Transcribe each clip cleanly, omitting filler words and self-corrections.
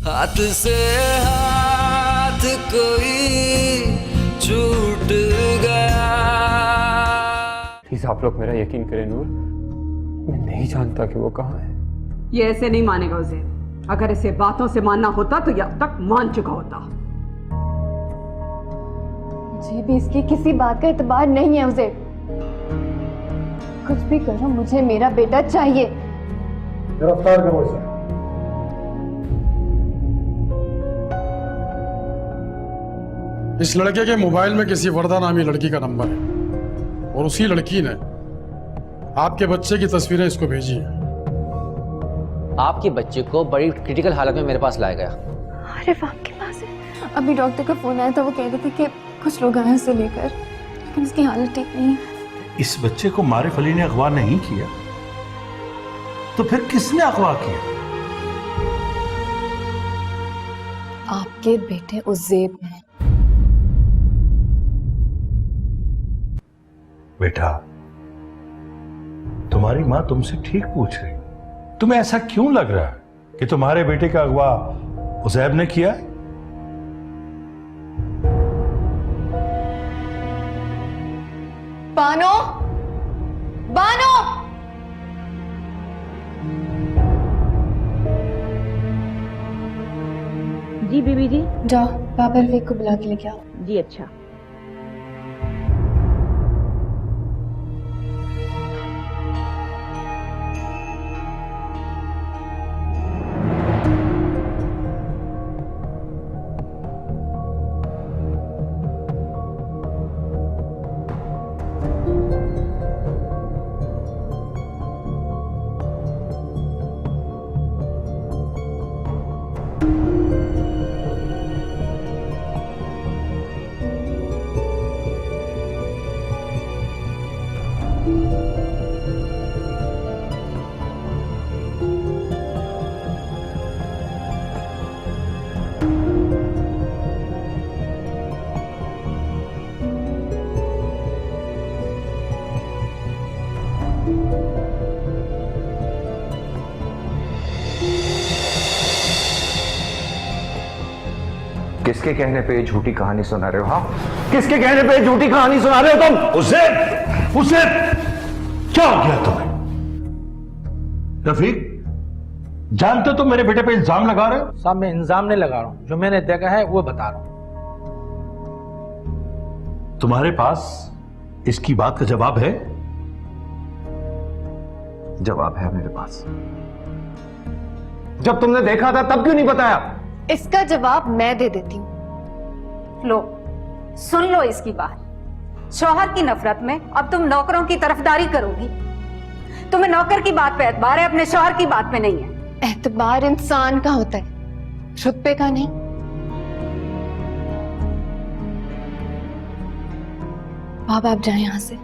हाथ से हाथ कोई छूट गया। प्लीज आप लोग मेरा यकीन करें नूर, मैं नहीं जानता कि वो कहाँ है। ये ऐसे नहीं मानेगा उसे। अगर इसे बातों से मानना होता तो ये अब तक मान चुका होता। मुझे भी इसकी किसी बात का एतबार नहीं है। उसे कुछ भी करो, मुझे मेरा बेटा चाहिए। गिरफ्तार करो इसे। इस लड़के के मोबाइल में किसी वर्दा नामी लड़की का नंबर है और उसी लड़की ने आपके बच्चे की तस्वीरें इसको भेजी है। आपके बच्चे को बड़ी क्रिटिकल हालत में मेरे पास लाया गया। अरे वो आपके पास है? अभी डॉक्टर का फोन आया था, वो कह रहे थे कि कुछ लोग आए उसे लेकर, लेकिन उसकी हालत ठीक नहीं है। इस बच्चे को मारिफ अली ने अगवा नहीं किया तो फिर किसने अगवा किया? आपके बेटे उज़ैब ने। बेटा, तुम्हारी माँ तुमसे ठीक पूछ रही, तुम्हें ऐसा क्यों लग रहा है कि तुम्हारे बेटे का अगवा उज़ैब ने किया है? बानो, बानो! जी बीबी जी। जाओ पापा रफीक को बुला के लेके आओ। जी अच्छा। किसके कहने पे झूठी कहानी सुना रहे हो? हाँ, किसके कहने पे झूठी कहानी सुना रहे हो तुम? उसे क्या हो गया तुम्हें? रफीक, जानते हो तुम मेरे बेटे पे इल्जाम लगा रहे हो? साहब मैं इल्जाम नहीं लगा रहा हूं, जो मैंने देखा है वो बता रहा हूं। तुम्हारे पास इसकी बात का जवाब है? जवाब है मेरे पास। जब तुमने देखा था तब क्यों नहीं बताया? इसका जवाब मैं दे देती हूँ। लो सुन लो इसकी बात। शौहर की नफरत में अब तुम नौकरों की तरफदारी करोगी। तुम्हें नौकर की बात पे एतबार है, अपने शौहर की बात पे नहीं है। एतबार इंसान का होता है, रुतबे का नहीं। बाबा आप जाए यहां से।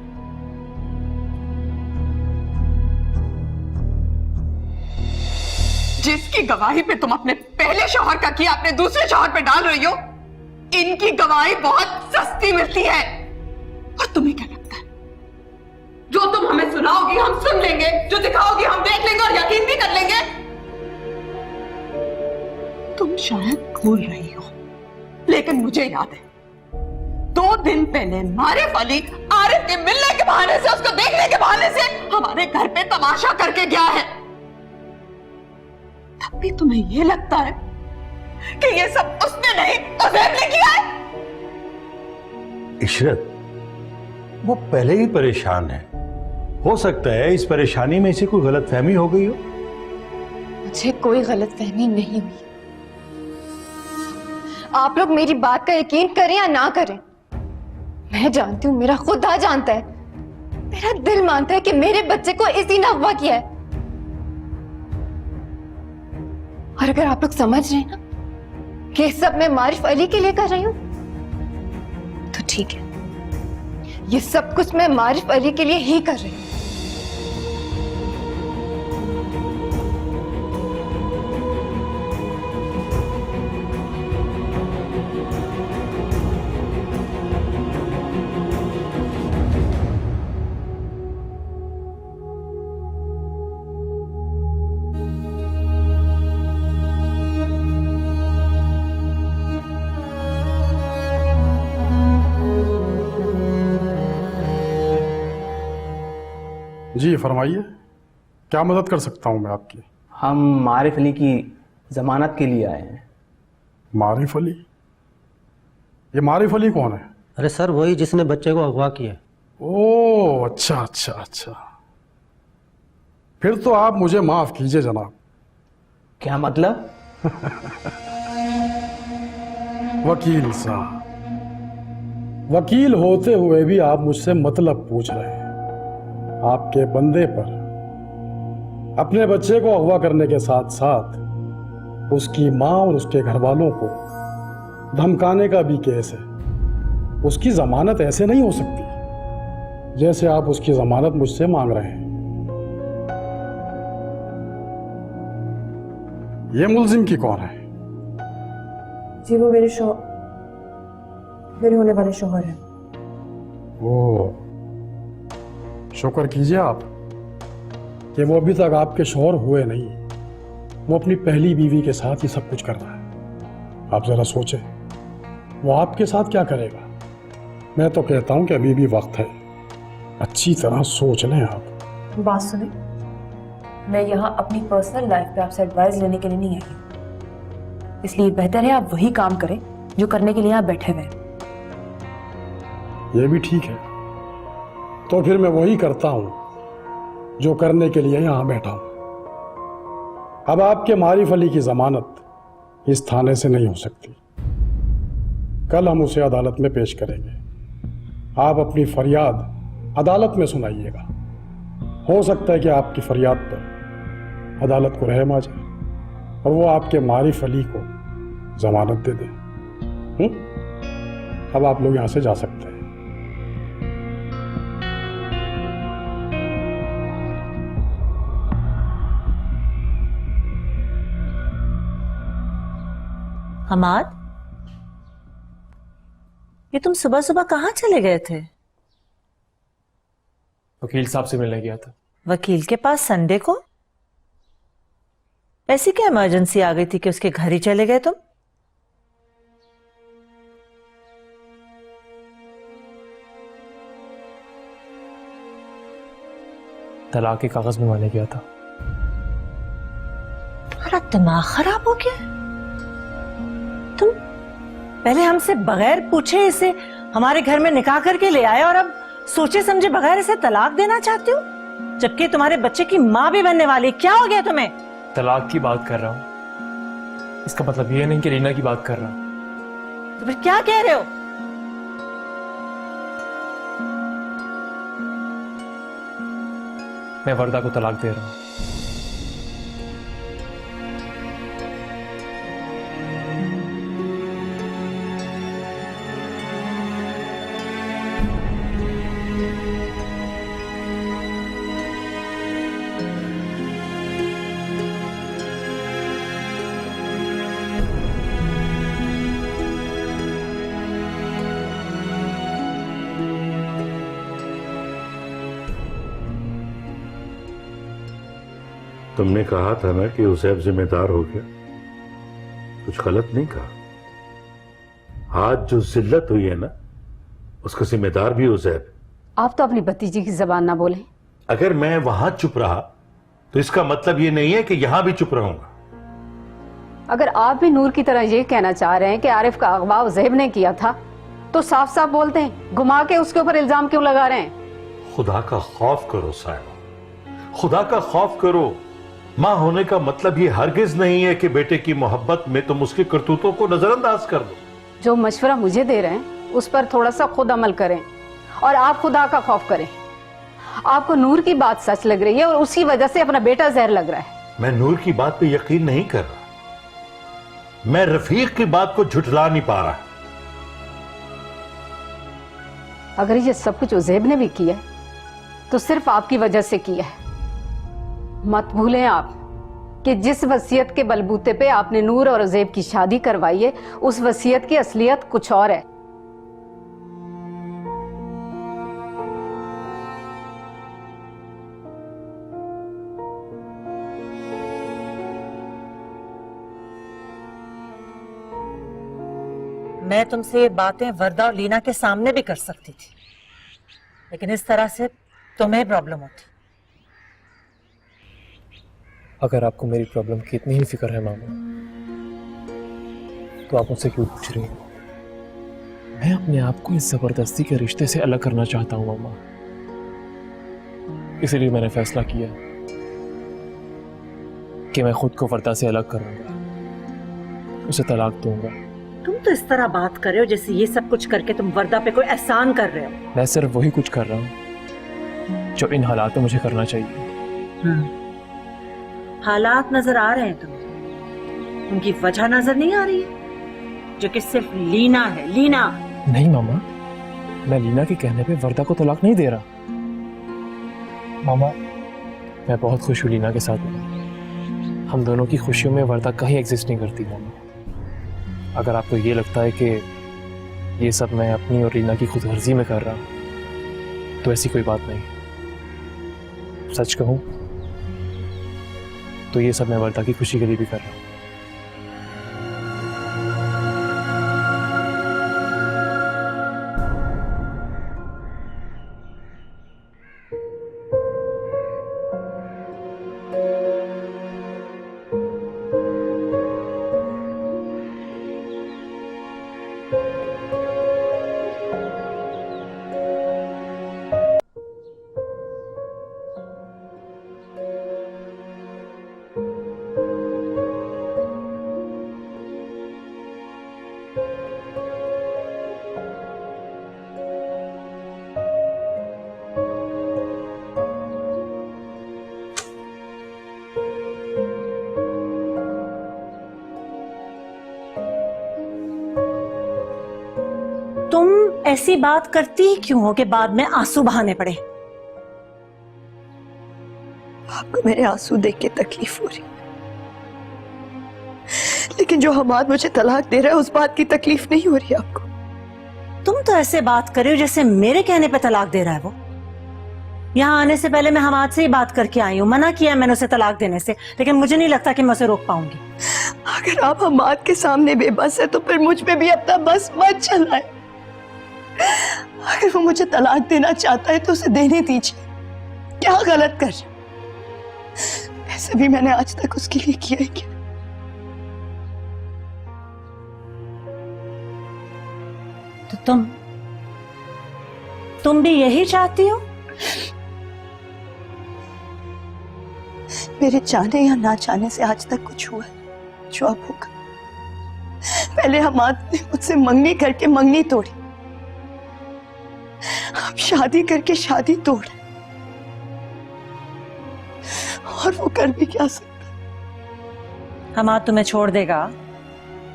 जिसकी गवाही पे तुम अपने पहले शौहर का किया अपने दूसरे शौहर पे डाल रही हो, इनकी गवाही बहुत सस्ती मिलती है। और तुम्हें क्या लगता है जो तुम हमें सुनाओगी हम सुन लेंगे, जो दिखाओगी हम देख लेंगे और यकीन भी कर लेंगे? तुम शायद भूल रही हो, लेकिन मुझे याद है 2 दिन पहले मारिफ अली आरिफ के मिलने के बहाने से, उसको देखने के बहाने से हमारे घर पे तमाशा करके गया है। तब भी तुम्हें यह लगता है कि ये सब उसने नहीं उज़ैब ने किया है? इशरत, वो पहले ही परेशान है, हो सकता है इस परेशानी में इसे कोई गलतफहमी हो गई हो। मुझे कोई गलतफहमी नहीं हुई। आप लोग मेरी बात का यकीन करें या ना करें, मैं जानती हूं, मेरा खुदा जानता है, मेरा दिल मानता है कि मेरे बच्चे को इसी ने अगवा किया है। और अगर आप लोग समझ रहे हैं ना कि सब मैं मारिफ अली के लिए कर रही हूं, तो ठीक है, ये सब कुछ मैं मारिफ अली के लिए ही कर रही हूं। जी फरमाइए, क्या मदद कर सकता हूँ मैं आपकी? हम मारिफ अली की जमानत के लिए आए हैं। मारिफ अली? ये मारिफ अली कौन है? अरे सर, वही जिसने बच्चे को अगवा किया। ओह अच्छा अच्छा अच्छा, फिर तो आप मुझे माफ कीजिए जनाब। क्या मतलब? वकील साहब, वकील होते हुए भी आप मुझसे मतलब पूछ रहे हैं। आपके बंदे पर अपने बच्चे को अगवा करने के साथ साथ उसकी माँ और उसके घर वालों को धमकाने का भी केस है। उसकी जमानत ऐसे नहीं हो सकती जैसे आप उसकी जमानत मुझसे मांग रहे हैं। ये मुल्जिम की कौन है? जी वो मेरे होने वाले शौहर हैं। ओ, शुक्र कीजिए आप कि वो अभी तक आपके शौहर हुए नहीं। वो अपनी पहली बीवी के साथ ही सब कुछ कर रहा है। आप जरा सोचें, वो आपके साथ क्या करेगा? मैं तो कहता हूं कि अभी भी वक्त है, अच्छी तरह सोच लें आप। बात सुने, मैं यहाँ अपनी पर्सनल लाइफ पे आपसे एडवाइस लेने के लिए नहीं आई, इसलिए बेहतर है आप वही काम करें जो करने के लिए आप बैठे हुए हैं। ये भी ठीक है, तो फिर मैं वही करता हूं जो करने के लिए यहां बैठा हूं। अब आपके मारिफ अली की जमानत इस थाने से नहीं हो सकती। कल हम उसे अदालत में पेश करेंगे। आप अपनी फरियाद अदालत में सुनाइएगा। हो सकता है कि आपकी फरियाद पर अदालत को रहम आ जाए और वो आपके मारिफ अली को जमानत दे दे। अब आप लोग यहां से जा सकते हैं। हमाद, ये तुम सुबह सुबह कहाँ चले गए थे? वकील साहब से मिलने गया था। वकील के पास संडे को? ऐसी क्या इमरजेंसी आ गई थी कि उसके घर ही चले गए तुम? तलाक के कागज मंगवाने गया था। तुम्हारा दिमाग खराब हो गया? तुम पहले हमसे बगैर पूछे इसे हमारे घर में निकाह करके ले आए और अब सोचे समझे बगैर इसे तलाक देना चाहते हो, जबकि तुम्हारे बच्चे की माँ भी बनने वाली। क्या हो गया तुम्हें? तलाक की बात कर रहा हूं, इसका मतलब ये नहीं कि रीना की बात कर रहा हूं। तो फिर क्या कह रहे हो? मैं वर्दा को तलाक दे रहा हूं। तुमने कहा था ना कि उजैब जिम्मेदार हो गया। कुछ गलत नहीं कहा। आज जो जिल्लत हुई है ना, उसका जिम्मेदार भी उजैब। आप तो अपनी भतीजी की जबान ना बोले। अगर मैं वहां चुप रहा तो इसका मतलब ये नहीं है कि यहां भी चुप रहूंगा। अगर आप भी नूर की तरह ये कहना चाह रहे हैं कि आरिफ का अगवा उजैब ने किया था, तो साफ साफ बोलते हैं, घुमा के उसके ऊपर इल्जाम क्यों लगा रहे हैं? खुदा का खौफ करो साहिबा, खुदा का खौफ करो। मां होने का मतलब ये हरगिज नहीं है कि बेटे की मोहब्बत में तुम उसके करतूतों को नजरअंदाज कर दो। जो मशवरा मुझे दे रहे हैं उस पर थोड़ा सा खुद अमल करें और आप खुदा का खौफ करें। आपको नूर की बात सच लग रही है और उसकी वजह से अपना बेटा जहर लग रहा है। मैं नूर की बात पे यकीन नहीं कर रहा, मैं रफीक की बात को झुठला नहीं पा रहा। अगर ये सब कुछ उजैब ने भी किया है तो सिर्फ आपकी वजह से किया है। मत भूलें आप कि जिस वसीयत के बलबूते पे आपने नूर और उजैब की शादी करवाई है, उस वसीयत की असलियत कुछ और है। मैं तुमसे ये बातें वर्दा और लीना के सामने भी कर सकती थी, लेकिन इस तरह से तुम्हें प्रॉब्लम होती। अगर आपको मेरी प्रॉब्लम की इतनी ही फिक्र है मामा, तो आप मुझसे क्यों पूछ रही हैं? मैं अपने आप को इस जबरदस्ती के रिश्ते से अलग करना चाहता हूं मामा। इसीलिए मैंने फैसला किया कि मैं खुद को वर्दा से अलग करूंगा, उसे तलाक दूंगा। तुम तो इस तरह बात कर रहे हो जैसे ये सब कुछ करके तुम वर्दा पे कोई एहसान कर रहे हो। मैं सिर्फ वही कुछ कर रहा हूं जो इन हालात में मुझे करना चाहिए। हालात नजर आ रहे हैं तुम्हें, उनकी वजह नजर नहीं आ रही है, जो कि सिर्फ लीना है। लीना नहीं मामा, मैं लीना के कहने पे वर्दा को तलाक नहीं दे रहा। मामा, मैं बहुत खुश हूँ लीना के साथ में। हम दोनों की खुशियों में वर्दा कहीं एग्जिस्ट नहीं करती मामा। अगर आपको ये लगता है कि ये सब मैं अपनी और लीना की खुदगर्जी में कर रहा हूँ, तो ऐसी कोई बात नहीं। सच कहूँ तो ये सब मैं वर्दा की खुशी के लिए भी कर रहा हूँ। तुम ऐसी बात करती ही क्यों हो कि बाद में आंसू बहाने पड़े? आपको मेरे आंसू देख के तकलीफ हो रही, लेकिन जो हमाद मुझे तलाक दे रहा है उस बात की तकलीफ नहीं हो रही आपको। तुम तो ऐसे बात कर रहे हो जैसे मेरे कहने पे तलाक दे रहा है वो। यहाँ आने से पहले मैं हमाद से ही बात करके आई हूँ, मना किया मैंने उसे तलाक देने से, लेकिन मुझे नहीं लगता कि मैं उसे रोक पाऊंगी। अगर आप हमाद के सामने बेबस है तो फिर मुझ पे भी अपना बस मत चलाए। अगर वो मुझे तलाक देना चाहता है तो उसे देने दीजिए, क्या गलत कर रहे? ऐसे भी मैंने आज तक उसके लिए किया है क्या? तो तुम भी यही चाहती हो? मेरे चाहने या ना चाहने से आज तक कुछ हुआ है जो अब होगा। पहले हमाद ने मुझसे मंगनी करके मंगनी तोड़ी, अब शादी करके शादी तोड़, और वो कर भी क्या सकता। हमाद तुम्हें छोड़ देगा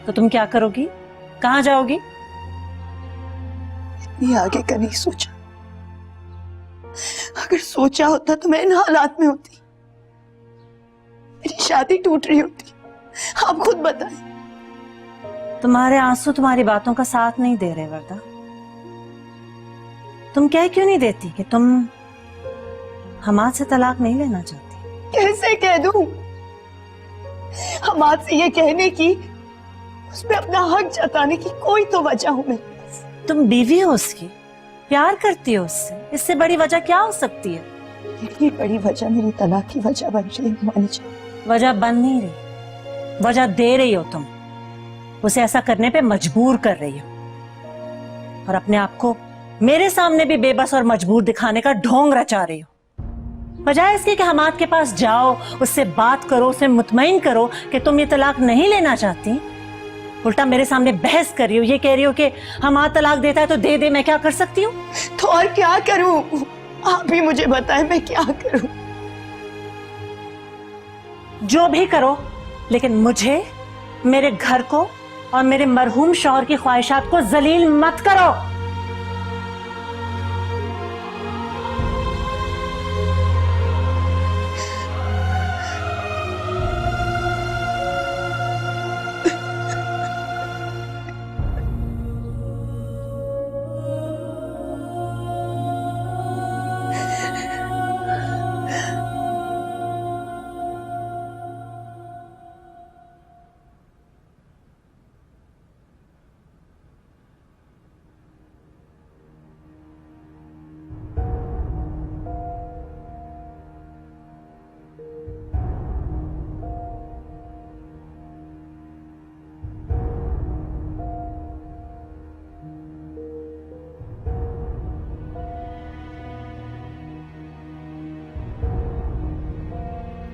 तो तुम क्या करोगी? कहां जाओगी? इतनी आगे का नहीं सोचा। अगर सोचा होता तो मैं इन हालात में होती, मेरी शादी टूट रही होती। आप खुद बताएं। तुम्हारे आंसू तुम्हारी बातों का साथ नहीं दे रहे वर्दा। तुम कह क्यों नहीं देती कि तुम हमाद से तलाक नहीं लेना चाहती? कैसे कह दूं? हमाद से ये कहने की, उसमें अपना हक जताने की कोई तो वजह हो मेरे पास। तुम बीवी हो उसकी, प्यार करती हो उससे, इससे बड़ी वजह क्या हो सकती है? इतनी बड़ी वजह मेरी तलाक की वजह बन रही है मानी जाए। वजह बन नहीं रही, वजह दे रही हो तुम। उसे ऐसा करने पे मजबूर कर रही हो, और अपने आप को मेरे सामने भी बेबस और मजबूर दिखाने का ढोंग रचा रही हो। बजाय इसके कि हमाद के पास जाओ, उससे बात करो, उसे मुतमईन करो कि तुम ये तलाक नहीं लेना चाहती, उल्टा मेरे सामने बहस कर रही हो। ये कह रही हो कि हमाद तलाक देता है तो दे दे, मैं क्या कर सकती हूँ? तो और क्या करूं? आप ही मुझे बताएं, मैं क्या करूं? जो भी करो, लेकिन मुझे, मेरे घर को और मेरे मरहूम शौहर की ख्वाहिशात को जलील मत करो।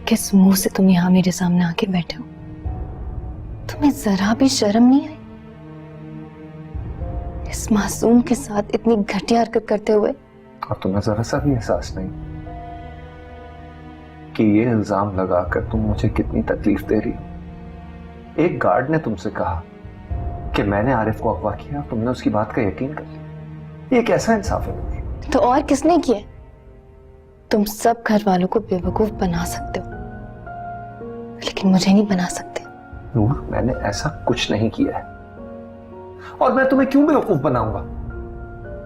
किस मुंह से तुम यहाँ मेरे सामने आके बैठे हो? तुम्हें जरा भी शर्म नहीं आई इस मासूम के साथ इतनी घटिया हरकत करते हुए? और तुम्हें जरा सा भी एहसास नहीं कि ये इल्जाम लगाकर तुम मुझे कितनी तकलीफ दे रही हो? एक गार्ड ने तुमसे कहा कि मैंने आरिफ को अगवा किया, तुमने उसकी बात का यकीन कर लिया। ये कैसा इंसाफ है? तो और किसने किया? तुम सब घर वालों को बेवकूफ बना सकते हो, लेकिन मुझे नहीं बना सकते। नूर, मैंने ऐसा कुछ नहीं किया है, और मैं तुम्हें क्यों बेवकूफ बनाऊंगा?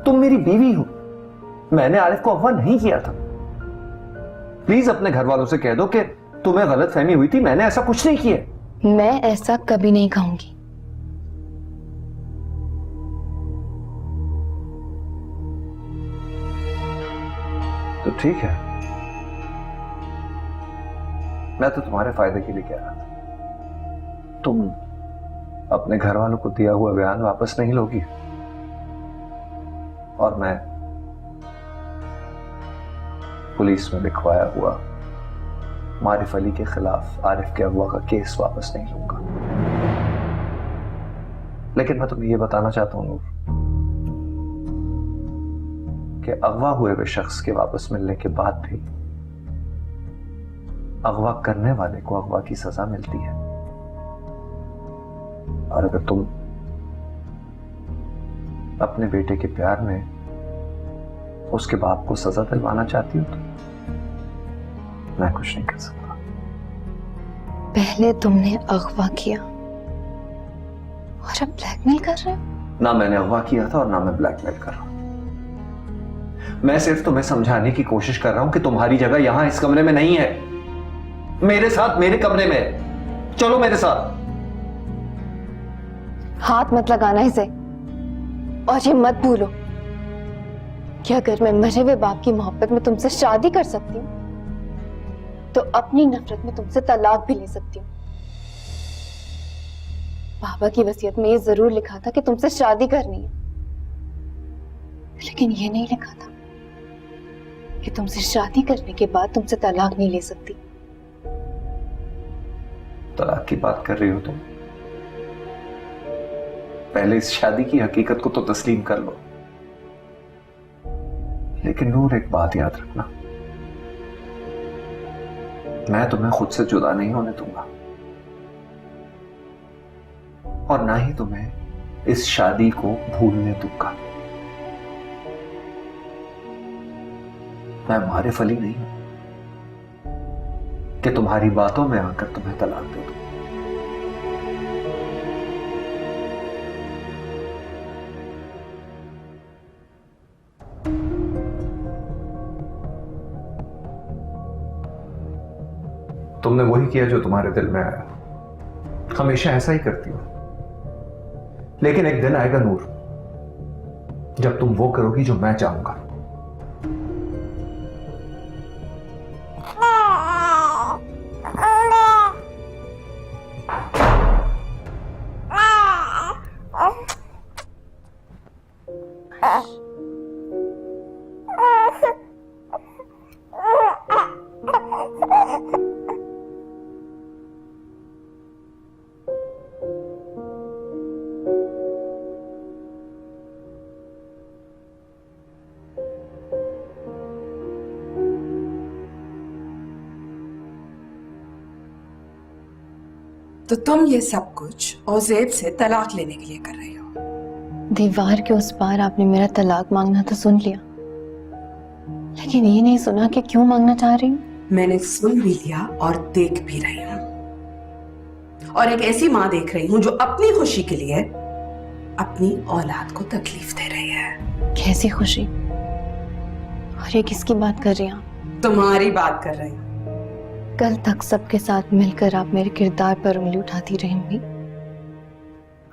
तुम मेरी बीवी हो, मैंने आरिफ को अगवा नहीं किया था। प्लीज अपने घर वालों से कह दो कि तुम्हें गलतफहमी हुई थी, मैंने ऐसा कुछ नहीं किया। मैं ऐसा कभी नहीं कहूंगी। तो ठीक है, मैं तो तुम्हारे फायदे के लिए कह रहा था। तुम अपने घर वालों को दिया हुआ बयान वापस नहीं लोगी, और मैं पुलिस में लिखवाया हुआ मारिफ अली के खिलाफ आरिफ के अगवा का केस वापस नहीं लूंगा। लेकिन मैं तुम्हें यह बताना चाहता हूं नूर कि अगवा हुए हुए शख्स के वापस मिलने के बाद भी अगवा करने वाले को अगवा की सजा मिलती है। और अगर तुम अपने बेटे के प्यार में उसके बाप को सजा दिलवाना चाहती हो तो मैं कुछ नहीं कर सकता। पहले तुमने अगवा किया और अब ब्लैकमेल कर रहे हो? ना मैंने अगवा किया था और ना मैं ब्लैकमेल कर रहा हूं। मैं सिर्फ तुम्हें समझाने की कोशिश कर रहा हूं कि तुम्हारी जगह यहां इस कमरे में नहीं है, मेरे साथ मेरे कमरे में। चलो मेरे साथ। हाथ मत लगाना इसे, और ये मत भूलो कि अगर मैं मरे हुए बाप की मोहब्बत में तुमसे शादी कर सकती हूँ तो अपनी नफरत में तुमसे तलाक भी ले सकती हूँ। बाबा की वसीयत में ये जरूर लिखा था कि तुमसे शादी करनी है, लेकिन ये नहीं लिखा था कि तुमसे शादी करने के बाद तुमसे तलाक नहीं ले सकती। तलाक की बात कर रही हो तुम? पहले इस शादी की हकीकत को तो तस्लीम कर लो। लेकिन नूर, एक बात याद रखना, मैं तुम्हें खुद से जुदा नहीं होने दूंगा, और ना ही तुम्हें इस शादी को भूलने दूंगा। मैं मारिफ अली नहीं हूं कि तुम्हारी बातों में आकर तुम्हें तलाक दे दूं। तुमने वही किया जो तुम्हारे दिल में आया, हमेशा ऐसा ही करती हो। लेकिन एक दिन आएगा नूर जब तुम वो करोगी जो मैं चाहूंगा। तो तुम ये सब कुछ ओज़ेब से तलाक लेने के लिए कर रही हो? दीवार के उस पार आपने मेरा तलाक मांगना तो सुन लिया, लेकिन ये नहीं सुना कि क्यों मांगना चाह रही हूँ। मैंने सुन भी लिया और देख भी रही हूँ, और एक ऐसी माँ देख रही हूँ जो अपनी खुशी के लिए अपनी औलाद को तकलीफ दे रही है। कैसी खुशी? और ये किसकी बात कर रही हैं आप? तुम्हारी बात कर रही हूँ। कल तक सबके साथ मिलकर आप मेरे किरदार पर उंगली उठाती रही होंगी,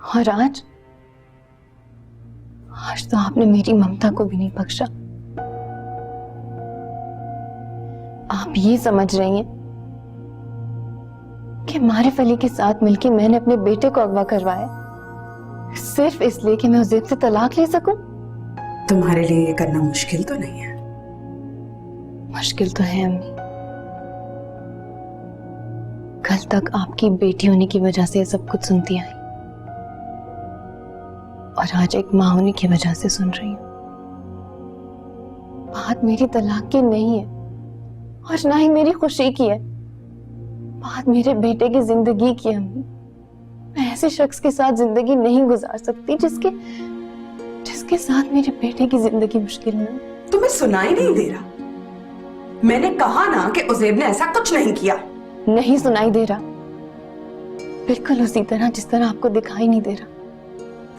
और आज तो आपने मेरी ममता को भी नहीं बख्शा। आप ये समझ रही हैं कि मारिफ अली के साथ मिलकर मैंने अपने बेटे को अगवा करवाया सिर्फ इसलिए कि मैं उज़ैब से तलाक ले सकूं? तुम्हारे लिए ये करना मुश्किल तो नहीं है? मुश्किल तो है अम्मी, कल तक आपकी बेटी होने की वजह से ये सब कुछ सुनती आई और आज एक माँ होने की वजह से सुन रही हूँ। बात मेरी तलाक की नहीं है और ना ही मेरी खुशी की है, बात मेरे बेटे की जिंदगी की है। अम्मी, मैं ऐसे शख्स के साथ जिंदगी नहीं गुजार सकती जिसके साथ मेरे बेटे की जिंदगी मुश्किल में हो। तुम्हें सुनाई नहीं दे रहा? मैंने कहा ना कि उज़ैब ने ऐसा कुछ नहीं किया। नहीं सुनाई दे रहा, बिल्कुल उसी तरह जिस तरह आपको दिखाई नहीं दे रहा।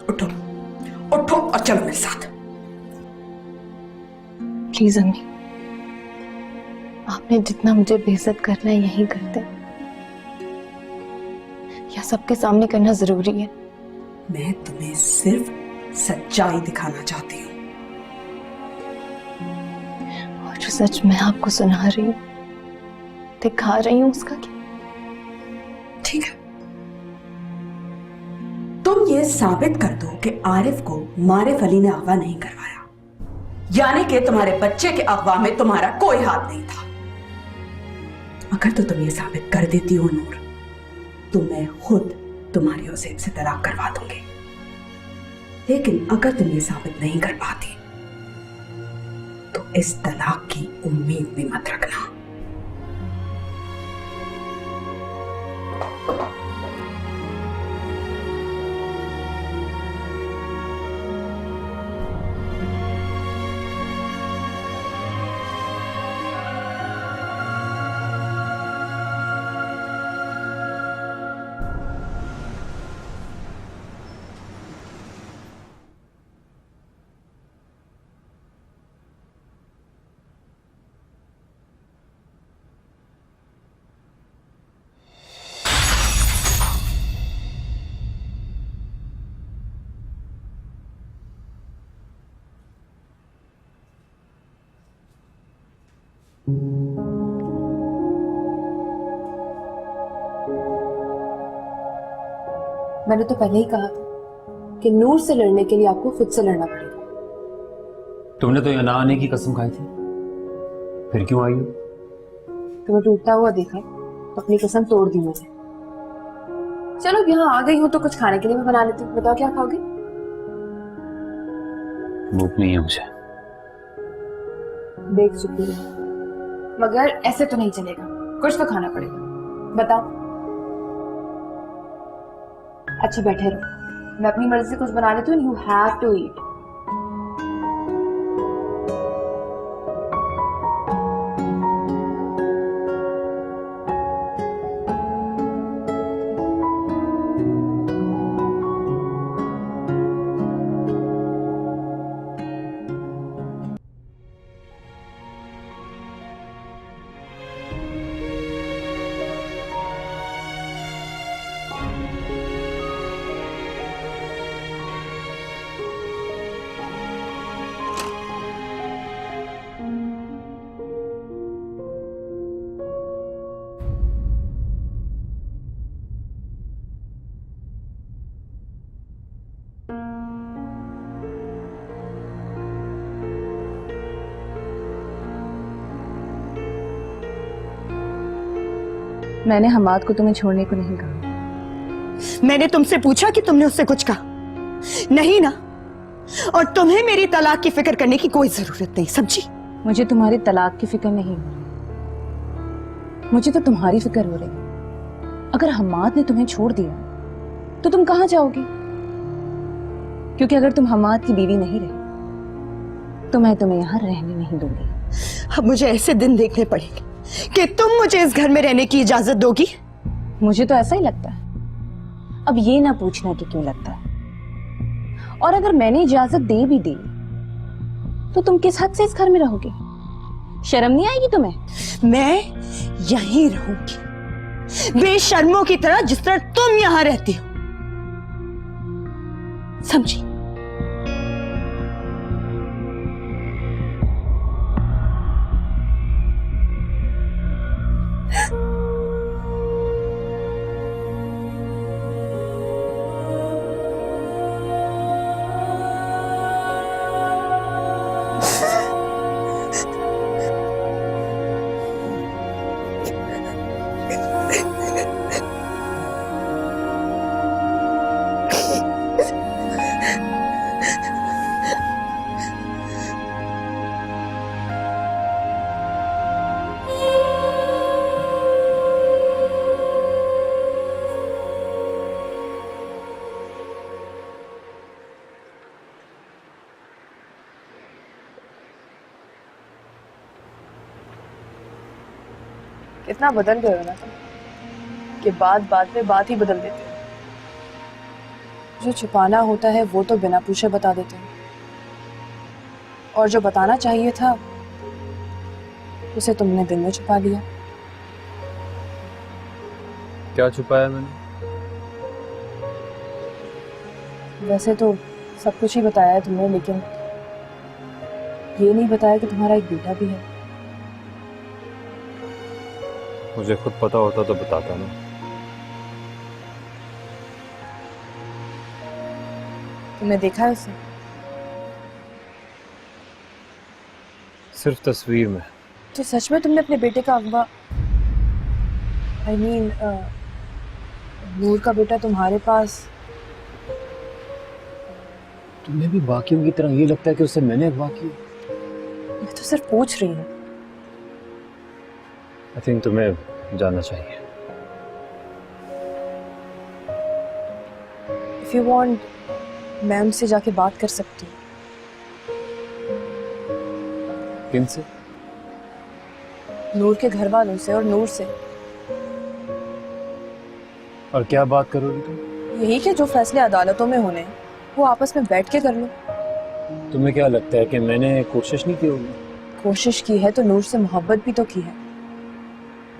उठो उठो और चलो मेरे साथ। प्लीज अम्मी, आपने जितना मुझे बेइज्जत करना है यही करते, या सबके सामने करना जरूरी है? मैं तुम्हें सिर्फ सच्चाई दिखाना चाहती हूँ, और जो सच मैं आपको सुना रही हूँ, दिखा रही हूँ, उसका क्या? ठीक है, तुम ये साबित कर दो कि आरिफ को मारिफ अली ने अगवा नहीं करवाया, यानी कि तुम्हारे बच्चे के अगवा में तुम्हारा कोई हाथ नहीं था। अगर तो तुम ये साबित कर देती हो नूर, तो मैं खुद तुम्हारी उज़ैब से तलाक करवा दूंगी। लेकिन अगर तुम ये साबित नहीं कर पाती तो इस तलाक की उम्मीद भी मत रखना। मैंने तो पहले ही कहा था कि नूर से लड़ने के लिए आपको खुद से लड़ना पड़ेगा। तुमने तो यहाँ ना आने की कसम खाई थी, फिर क्यों आई? तुम्हें टूटता हुआ देखा तो अपनी कसम तोड़ दी मैंने। चलो अब यहाँ आ गई हूँ तो कुछ खाने के लिए मैं बना लेती हूँ। बताओ क्या खाओगे? भूख नहीं है मुझे। देख चुकी हूँ, मगर ऐसे तो नहीं चलेगा, कुछ तो खाना पड़ेगा। बताओ। अच्छा बैठे रहो, मैं अपनी मर्जी से कुछ बना लेती हूँ। You have to eat. मैंने हमाद को तुम्हें छोड़ने को नहीं कहा। मैंने तुमसे पूछा कि तुमने उससे कुछ कहा? नहीं ना। और तुम्हें मेरी तलाक की फिक्र करने की कोई जरूरत नहीं, समझी? मुझे तुम्हारी तलाक की फिक्र नहीं हो रही, मुझे तो तुम्हारी फिक्र हो रही। अगर हमाद ने तुम्हें छोड़ दिया तो तुम कहां जाओगी? क्योंकि अगर तुम हमाद की बीवी नहीं रही तो मैं तुम्हें यहां रहने नहीं दूंगी। अब मुझे ऐसे दिन देखने पड़ेंगे कि तुम मुझे इस घर में रहने की इजाजत दोगी? मुझे तो ऐसा ही लगता है। अब ये ना पूछना कि क्यों लगता है। और अगर मैंने इजाजत दे भी दी तो तुम किस हद से इस घर में रहोगे? शर्म नहीं आएगी तुम्हें? मैं यहीं रहूंगी, बेशर्मों की तरह, जिस तरह तुम यहां रहती हो, समझी? इतना बदल गए हो ना तुम कि बात बात पे बात ही बदल देते हो। जो छुपाना होता है वो तो बिना पूछे बता देते हो, और जो बताना चाहिए था उसे तुमने दिल में छुपा लिया। क्या छुपाया मैंने? वैसे तो सब कुछ ही बताया है तुमने, लेकिन ये नहीं बताया कि तुम्हारा एक बेटा भी है। मुझे खुद पता होता तो बताता ना। तुमने देखा है उसे? सिर्फ तस्वीर में। तो सच में तुमने अपने बेटे का अगवा I mean, नूर का बेटा तुम्हारे पास? तुम्हें भी बाकियों की तरह ये लगता है कि उसे मैंने अगवा किया? मैं तो सिर्फ पूछ रही हूँ। आई थिंक तुम्हें जानना चाहिए। If you want, मैं उनसे जाके बात कर सकती हूँ। किनसे? नूर के घर वालों से और नूर से। और क्या बात करोगी तुम? यही कि जो फैसले अदालतों में होने हैं, वो आपस में बैठ के कर लो। तुम्हें क्या लगता है कि मैंने कोशिश नहीं की होगी? कोशिश की है तो नूर से मोहब्बत भी तो की है,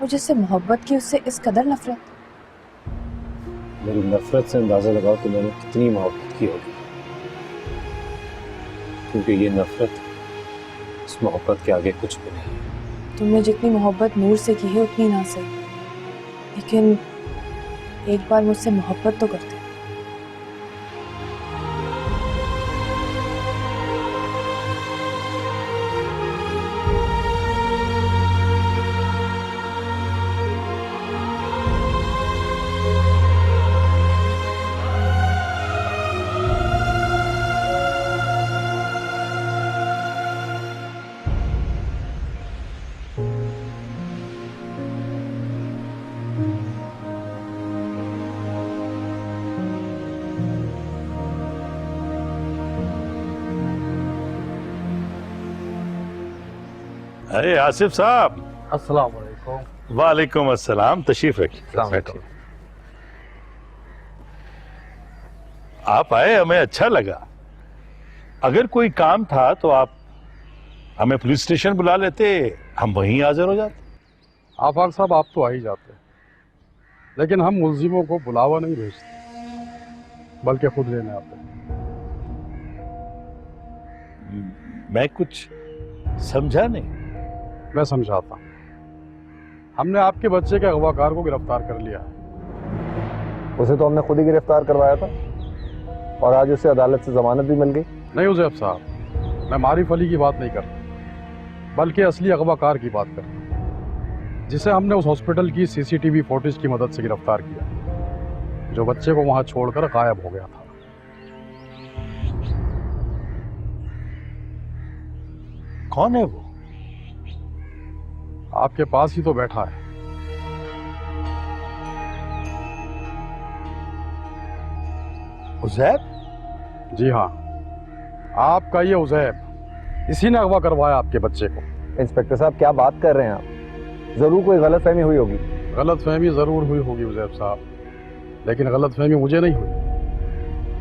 और जिससे मोहब्बत की उससे इस कदर नफरत। मेरी नफरत से अंदाजा लगाओ कि मैंने कितनी मोहब्बत की होगी, क्योंकि ये नफरत उस मोहब्बत के आगे कुछ भी नहीं। तुमने जितनी मोहब्बत नूर से की है उतनी ना सही, लेकिन एक बार मुझसे मोहब्बत तो करते। अरे आसिफ साहब। अस्सलाम वालेकुम। वालेकुम अस्सलाम। तशरीफ रखिए, बैठिए। आप आए, हमें अच्छा लगा। अगर कोई काम था तो आप हमें पुलिस स्टेशन बुला लेते, हम वहीं हाजिर हो जाते। आफाक साहब, आप तो आ ही जाते, लेकिन हम मुल्जिमों को बुलावा नहीं भेजते, बल्कि खुद लेने आते। मैं कुछ समझा नहीं। मैं समझाता हूं। हमने आपके बच्चे के अगवाकार को गिरफ्तार कर लिया है। उसे तो हमने खुद ही गिरफ्तार करवाया था, और आज उसे अदालत से जमानत भी मिल गई। नहीं उजैब साहब, मैं मारिफ अली की बात नहीं करता, बल्कि असली अगवाकार की बात करता हूं, जिसे हमने उस हॉस्पिटल की सीसीटीवी फुटेज की मदद से गिरफ्तार किया, जो बच्चे को वहां छोड़कर गायब हो गया था। कौन है वो? आपके पास ही तो बैठा है। उज़ैब? जी हाँ, आपका ये उज़ैब, इसी ने अगवा करवाया आपके बच्चे को। इंस्पेक्टर साहब, क्या बात कर रहे हैं आप? जरूर कोई गलतफहमी हुई होगी। गलतफहमी जरूर हुई होगी उज़ैब साहब, लेकिन गलतफहमी मुझे नहीं हुई,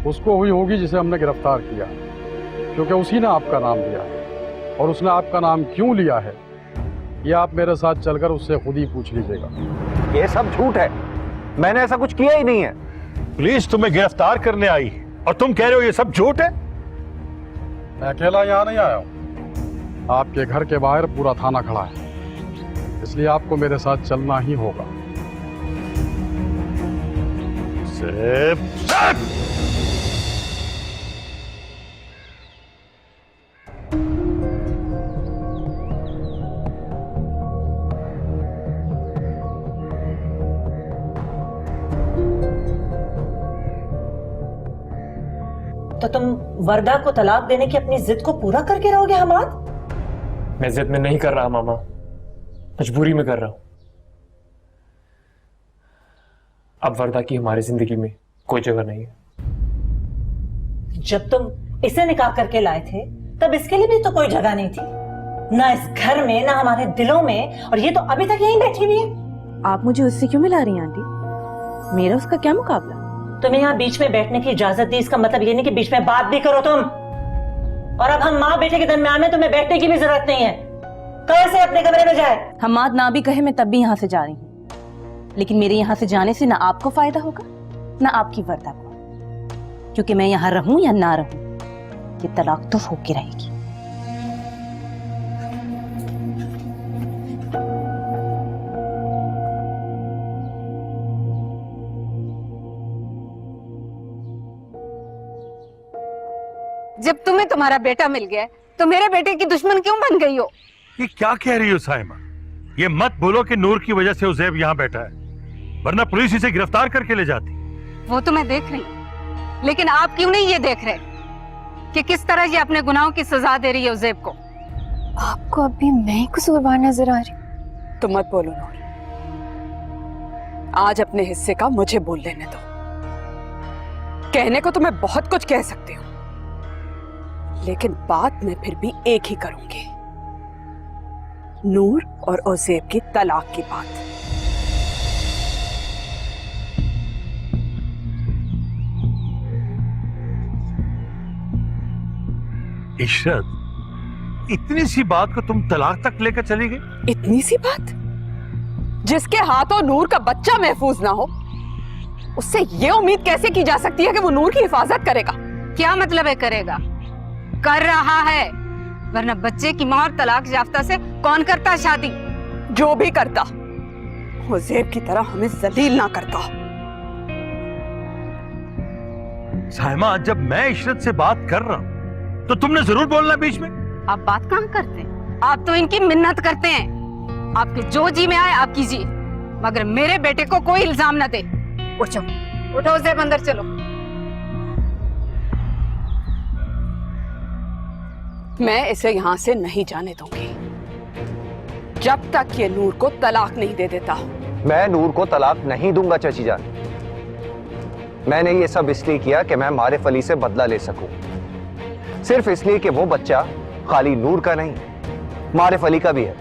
उसको हुई होगी जिसे हमने गिरफ्तार किया, क्योंकि उसी ने आपका नाम लिया है। और उसने आपका नाम क्यों लिया है, ये आप मेरे साथ चलकर उससे खुद ही पूछ लीजिएगा। ये सब झूठ है, मैंने ऐसा कुछ किया ही नहीं है। पुलिस तुम्हें गिरफ्तार करने आई और तुम कह रहे हो ये सब झूठ है? मैं अकेला यहाँ नहीं आया हूँ, आपके घर के बाहर पूरा थाना खड़ा है, इसलिए आपको मेरे साथ चलना ही होगा। तो तुम वर्दा को तलाक देने की अपनी जिद को पूरा करके रहोगे हमाद? मैं जिद में नहीं कर रहा मामा, मजबूरी में कर रहा हूं। अब वर्दा की हमारी जिंदगी में कोई जगह नहीं है। जब तुम इसे निकाह करके लाए थे तब इसके लिए भी तो कोई जगह नहीं थी। ना इस घर में ना हमारे दिलों में, और ये तो अभी तक यहीं बैठी हुई है। आप मुझे उससे क्यों मिला रही हैं आंटी? मेरा उसका क्या मुकाबला? तुम्हें यहाँ बीच में बैठने की इजाजत दी, इसका मतलब ये नहीं कि बीच में बात भी करो तुम। और अब हम माँ बेटे के दरम्यान में तुम्हें बैठने की भी जरूरत नहीं है। कैसे अपने कमरे में जाए? हमाद ना भी कहे मैं तब भी यहाँ से जा रही हूँ, लेकिन मेरे यहाँ से जाने से ना आपको फायदा होगा ना आपकी वर्दा को, क्योंकि मैं यहाँ रहूं या ना रहूं, ये तलाक तो होके रहेगी। जब तुम्हें तुम्हारा बेटा मिल गया तो मेरे बेटे की दुश्मन क्यों बन गई हो? ये क्या कह रही हो साइमा? ये मत बोलो कि नूर की वजह से उज़ैब यहाँ बैठा है, वरना पुलिस इसे गिरफ्तार करके ले जाती। वो तो मैं देख रही हूँ, लेकिन आप क्यों नहीं ये देख रहे कि किस तरह ये अपने गुनाहों की सजा दे रही है उज़ैब को? आपको अभी मैं कसूरवार नजर आ रही? तुम मत बोलो नूर, आज अपने हिस्से का मुझे बोल लेने दो। कहने को तो मैं बहुत कुछ कह सकती हूँ, लेकिन बात मैं फिर भी एक ही करूंगी, नूर और उज़ैब की तलाक की बात। इशरत, इतनी सी बात को तुम तलाक तक लेकर चली गई? इतनी सी बात? जिसके हाथों नूर का बच्चा महफूज ना हो, उससे ये उम्मीद कैसे की जा सकती है कि वो नूर की हिफाजत करेगा? क्या मतलब है करेगा? कर रहा है, वरना बच्चे की मां और तलाक याफ्ता से कौन करता शादी? जो भी करता, उज़ैब की तरह हमें जलील ना करता। साइमा, जब मैं इशरत से बात कर रहा हूं तो तुमने जरूर बोलना बीच में। आप बात कहाँ करते हैं? आप तो इनकी मिन्नत करते हैं। आपके जो जी में आए आप कीजिए, मगर मेरे बेटे को कोई इल्जाम न दे। उठो उठो उज़ैब, अंदर चलो। मैं इसे यहां से नहीं जाने दूंगी जब तक ये नूर को तलाक नहीं दे देता। मैं नूर को तलाक नहीं दूंगा चाची जान। मैंने ये सब इसलिए किया कि मैं मारिफ अली से बदला ले सकूं, सिर्फ इसलिए कि वो बच्चा खाली नूर का नहीं, मारिफ अली का भी है।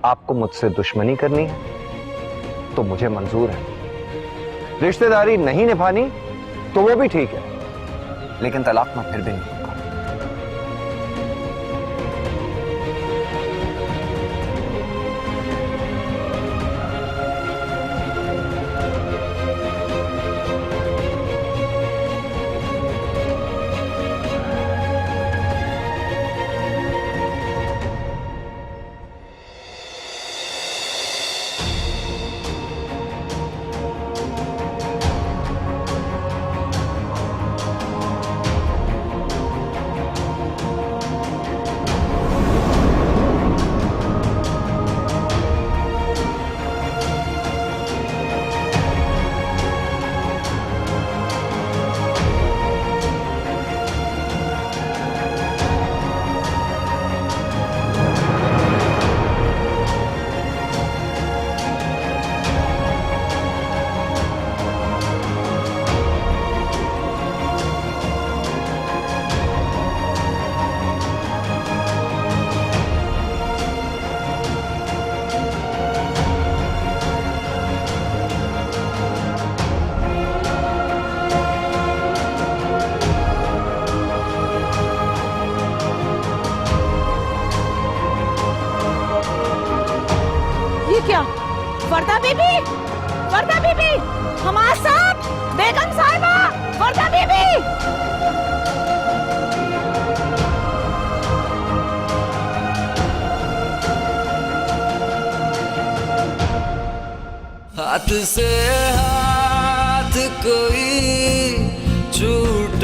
आपको मुझसे दुश्मनी करनी है तो मुझे मंजूर है, रिश्तेदारी नहीं निभानी तो वो भी ठीक है, लेकिन तलाक मैं फिर भी नहीं दूंगा। क्या? वर्दा बीबी, वर्दा बीबी, हमारे साथ बेगम साहिबा, वर्दा बीबी। हाथ से हाथ कोई छूट